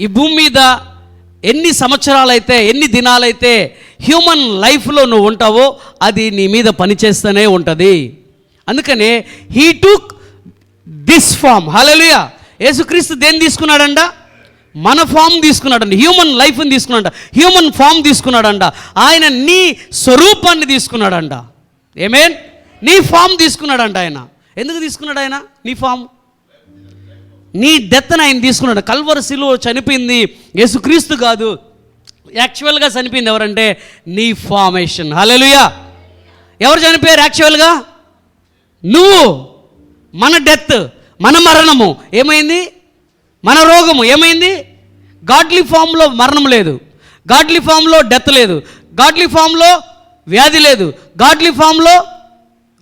ఈ భూమి మీద ఎన్ని సంవత్సరాలైతే, ఎన్ని దినాలైతే హ్యూమన్ లైఫ్లో నువ్వు ఉంటావో అది నీ మీద పనిచేస్తూనే ఉంటుంది. అందుకనే హీ టుక్ దిస్ ఫామ్. హల్లెలూయా. యేసుక్రీస్తు దేన్ని తీసుకున్నాడంట? మన ఫామ్ తీసుకున్నాడంట, హ్యూమన్ లైఫ్ని తీసుకున్నాడంట, హ్యూమన్ ఫామ్ తీసుకున్నాడంట. ఆయన నీ స్వరూపాన్ని తీసుకున్నాడంట. ఏమేన్? నీ ఫామ్ తీసుకున్నాడంట. ఆయన ఎందుకు తీసుకున్నాడు? ఆయన నీ ఫామ్, నీ డెత్ని ఆయన తీసుకున్నాడు. కల్వరి శిలువ చనిపోయింది యేసుక్రీస్తు కాదు, యాక్చువల్గా చనిపోయింది ఎవరంటే నీ ఫార్మేషన్. హల్లెలూయా. ఎవరు చనిపోయారు యాక్చువల్గా? నువ్వు. మన డెత్, మన మరణము ఏమైంది? మన రోగము ఏమైంది? గాడ్లీ ఫామ్లో మరణం లేదు, గాడ్లీ ఫామ్లో డెత్ లేదు, గాడ్లీ ఫామ్లో వ్యాధి లేదు, గాడ్లీ ఫామ్లో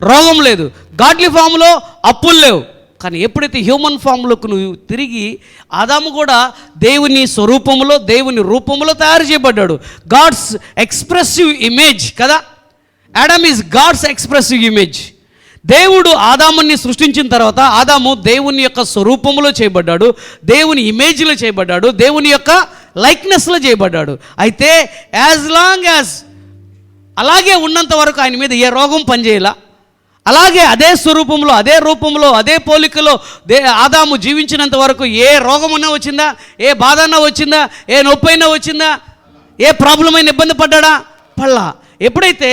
రోగం లేదు, గాడ్లీ ఫామ్లో అప్పులు లేవు. కానీ ఎప్పుడైతే హ్యూమన్ ఫామ్లోకి నువ్వు తిరిగి, ఆదాము కూడా దేవుని స్వరూపంలో, దేవుని రూపంలో తయారు చేయబడ్డాడు. గాడ్స్ ఎక్స్ప్రెసివ్ ఇమేజ్ కదా. Adam is God's expressive image. దేవుడు ఆదాముని సృష్టించిన తర్వాత ఆదాము దేవుని యొక్క స్వరూపంలో చేయబడ్డాడు, దేవుని ఇమేజ్లో చేయబడ్డాడు, దేవుని యొక్క లైక్నెస్లో చేయబడ్డాడు. అయితే యాజ్ లాంగ్ యాజ్ అలాగే ఉన్నంత వరకు ఆయన మీద ఏ రోగం పనిచేయాల. అలాగే అదే స్వరూపంలో, అదే రూపంలో, అదే పోలికలో ఆదాము జీవించినంత వరకు ఏ రోగమన్నా వచ్చిందా, ఏ బాధ అన్నా వచ్చిందా, ఏ నొప్పి అయినా వచ్చిందా, ఏ ప్రాబ్లం అయినా ఇబ్బంది పడ్డా? పళ్ళా. ఎప్పుడైతే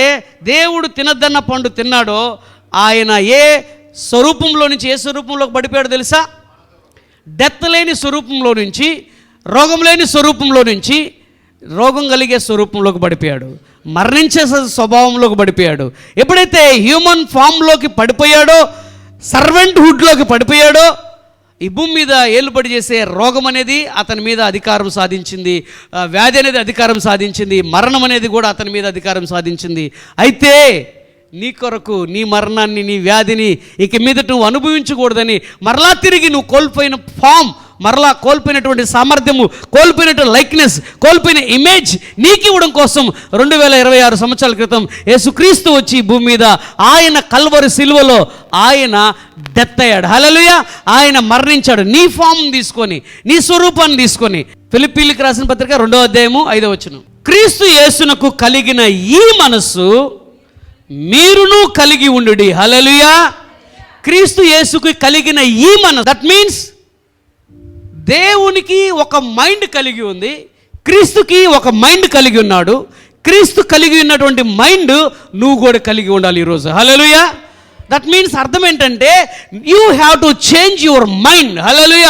దేవుడు తినద్దన్న పండు తిన్నాడో ఆయన ఏ స్వరూపంలో నుంచి ఏ స్వరూపంలోకి పడిపోయాడో తెలుసా? డెత్ లేని స్వరూపంలో నుంచి, రోగం లేని స్వరూపంలో నుంచి రోగం కలిగే స్వరూపంలోకి పడిపోయాడు, మరణించే స్వభావంలోకి పడిపోయాడు. ఎప్పుడైతే హ్యూమన్ ఫామ్లోకి పడిపోయాడో, సర్వెంట్హుడ్లోకి పడిపోయాడో, ఈ భూమి మీద ఏలుబడి చేసే రోగం అనేది అతని మీద అధికారం సాధించింది, వ్యాధి అనేది అధికారం సాధించింది, మరణం అనేది కూడా అతని మీద అధికారం సాధించింది. అయితే నీ కొరకు నీ మరణాన్ని, నీ వ్యాధిని ఇక మీద నువ్వు అనుభవించకూడదని మరలా తిరిగి నువ్వు కోల్పోయిన ఫామ్, మరలా కోల్పోయినటువంటి సామర్థ్యము, కోల్పోయినటువంటి లైక్నెస్, కోల్పోయిన ఇమేజ్ నీకు ఇవ్వడం కోసం 2026 సంవత్సరాల క్రితం యేసుక్రీస్తు వచ్చి భూమి మీద ఆయన కల్వరి సిలువలో ఆయన డెత్ అయ్యాడు. హల్లెలూయా. ఆయన మరణించాడు నీ ఫామ్ తీసుకొని, నీ స్వరూపాన్ని తీసుకొని. ఫిలిప్పీయులకు రాసిన పత్రిక 2వ అధ్యాయము 5వ వచనం. క్రీస్తు యేసునకు కలిగిన ఈ మనస్సు మీరును కలిగి ఉండుడి. హల్లెలూయా. క్రీస్తు యేసుకు కలిగిన ఈ మనస్సు, దట్ మీన్స్ దేవునికి ఒక మైండ్ కలిగి ఉంది, క్రీస్తుకి ఒక మైండ్ కలిగి ఉన్నాడు. క్రీస్తు కలిగి ఉన్నటువంటి మైండ్ నువ్వు కూడా కలిగి ఉండాలి ఈరోజు. హల్లెలూయా. దట్ మీన్స్ అర్థం ఏంటంటే you have to change your mind. Hallelujah.